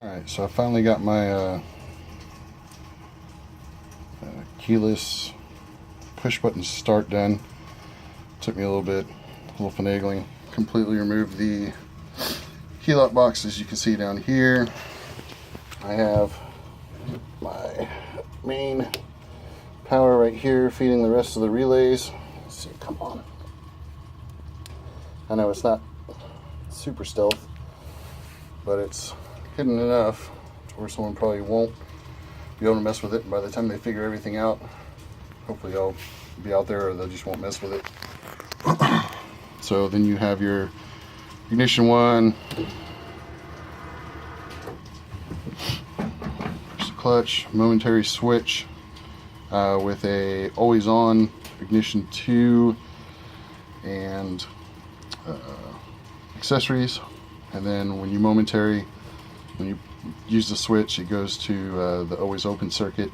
Alright, so I finally got my keyless push button start done. Took me a little finagling. Completely removed the key lock box, as you can see down here. I have my main power right here feeding the rest of the relays. Let's see, come on. I know it's not super stealth, but it's hidden enough to where someone probably won't be able to mess with it. And by the time they figure everything out, hopefully they'll be out there, or they just won't mess with it. So then you have your ignition one, push the clutch, momentary switch with a always on ignition 2 and accessories. And then when you use the switch, it goes to the always open circuit,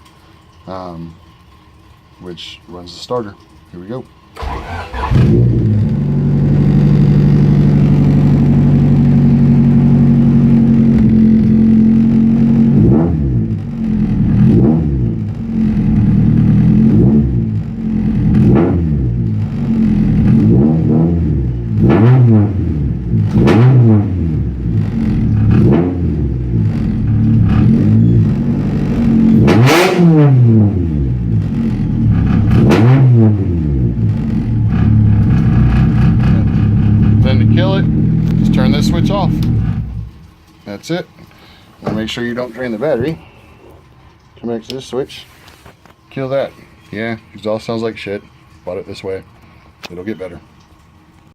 which runs the starter. Here we go. Then to kill it, just turn this switch off. That's it. Now make sure you don't drain the battery. Come back to this switch, kill that. Yeah, exhaust sounds like shit. Bought it this way. It'll get better.